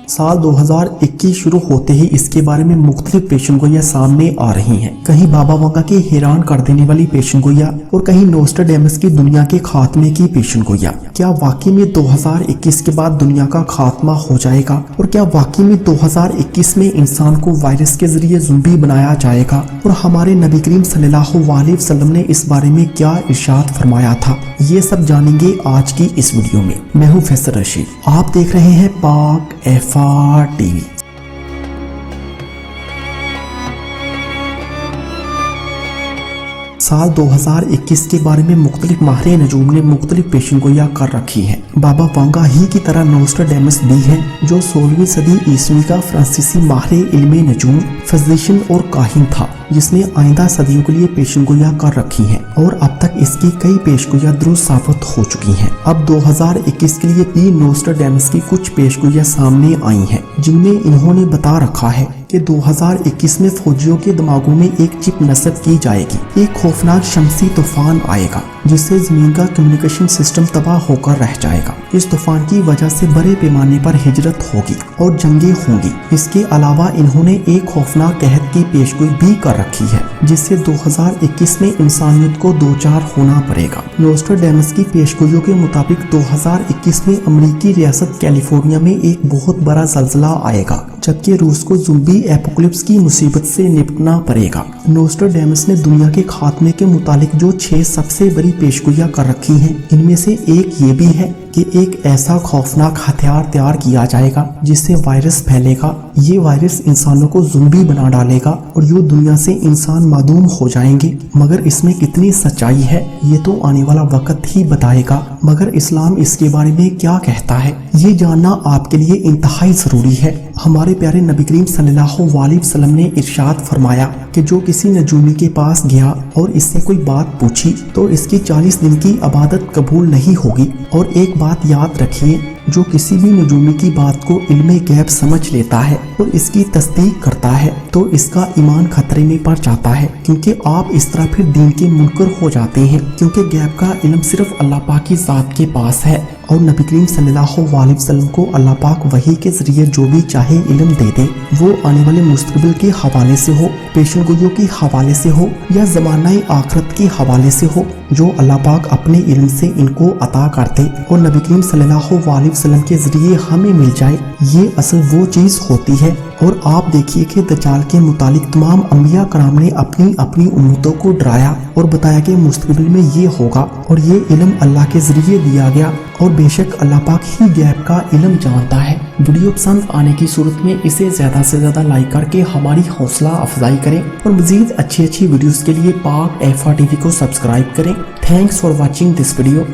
साल 2021 शुरू होते ही इसके बारे में मुख्तलिफ पेशनगोइयां सामने आ रही हैं। कहीं बाबा वांगा की हैरान कर देने वाली पेशनगोइयां और कहीं नोस्ट्राडेमस की दुनिया के खात्मे की पेशनगोइयां। क्या वाकई में 2021 के बाद दुनिया का खात्मा हो जाएगा और क्या वाकई में 2021 में इंसान को वायरस के जरिए ज़ुम्बी बनाया जाएगा और हमारे नबी करीम सल्लल्लाहु अलैहि वसल्लम ने इस बारे में क्या इरशाद फरमाया था, ये सब जानेंगे आज की इस वीडियो में। मैं हूं फैसल रशीद, आप देख रहे हैं पाक एफआर टीवी। साल 2021 के बारे में मुख्तलिफ माहिर नजूम ने मुख्तलिफ पेशनगोइयां कर रखी हैं। बाबा वांगा ही की तरह नोस्ट्राडेमस भी हैं, जो 16वीं सदी ईस्वी का फ्रांसीसी माहिर इल्मे नजूम, फिजिशियन और काहिन था, जिसने आइंदा सदियों के लिए पेशनगोइयां कर रखी हैं और अब तक इसकी कई पेशगोइयां दुरुस्त साबित हो चुकी हैं। अब 2021 के लिए भी नोस्ट्राडेमस की कुछ पेशगोइयां सामने आई हैं, जिनमें इन्होंने बता रखा है कि 2021 में फौजियों के दिमागों में एक चिप नस्ब की जाएगी। एक खौफनाक शमसी तूफान आएगा जिससे जमीन का कम्युनिकेशन सिस्टम तबाह होकर रह जाएगा। इस तूफान की वजह से बड़े पैमाने पर हिजरत होगी और जंगें होंगी। इसके अलावा इन्होंने एक खौफनाक कहत की पेशगोई भी कर रखी है, जिससे 2021 में इंसानियत को दो चार होना पड़ेगा। नोस्ट्राडेमस की पेशगोइयों के मुताबिक 2021 में अमेरिकी रियासत कैलिफोर्निया में एक बहुत बड़ा जल्जला आएगा, जबकि रूस को ज़ुम्बी एपोकलिप्स की मुसीबत से निपटना पड़ेगा। नोस्ट्राडेमस ने दुनिया के खात्मे के मुतालिक जो 6 सबसे बड़ी पेशगोइयां कर रखी हैं, इनमें से एक ये भी है कि एक ऐसा खौफनाक हथियार तैयार किया जाएगा जिससे वायरस फैलेगा। ये वायरस इंसानों को ज़ुम्बी बना डालेगा और यूं दुनिया से इंसान मादूम हो जाएंगे। मगर इसमें कितनी सच्चाई है ये तो आने वाला वक्त ही बताएगा। मगर इस्लाम इसके बारे में क्या कहता है, ये जानना आपके लिए इंतहाई जरूरी है। हमारे प्यारे नबी करीम सल्लल्लाहु अलैहि वसल्लम ने इरशाद फरमाया कि जो किसी नजूमी के पास गया और इससे कोई बात पूछी तो इसकी 40 दिन की इबादत कबूल नहीं होगी। और एक बात याद रखिए, जो किसी भी नजूमी की बात को इल्मे गैब समझ लेता है और इसकी तस्दीक करता है तो इसका ईमान खतरे में पड़ जाता है, क्योंकि आप इस तरह फिर दीन के मुनकर हो जाते हैं। क्योंकि गैब का इल्म सिर्फ अल्लाह पाक की ज़ात के पास है और नबी करीम सल्लल्लाहु अलैहि वसल्लम को अल्लाह पाक वही के जरिए जो भी चाहे इल्म दे दे, वो आने वाले मुस्तकबिल के हवाले से हो, पेशनगोइयों के हवाले से हो या ज़माना आखिरत के हवाले से हो, जो अल्लाह पाक अपने इल्म से इनको अता करते और नबी करीम सल्लल्लाहु अलैहि वसल्लम के जरिए हमें मिल जाए, ये असल वो चीज़ होती है। और आप देखिए कि दज्जाल के मुतालिक तमाम अंबिया कराम ने अपनी अपनी उम्मतों को डराया और बताया कि मुस्तकबिल में ये होगा और ये इल्म अल्लाह के जरिए दिया गया और बेशक अल्लाह पाक ही गैब का इल्म जानता है। वीडियो पसंद आने की सूरत में इसे ज़्यादा से ज़्यादा लाइक करके हमारी हौसला अफजाई करें और मज़ीद अच्छी वीडियोस के लिए पाक एफआर टीवी को सब्सक्राइब करें। Thanks for watching this video.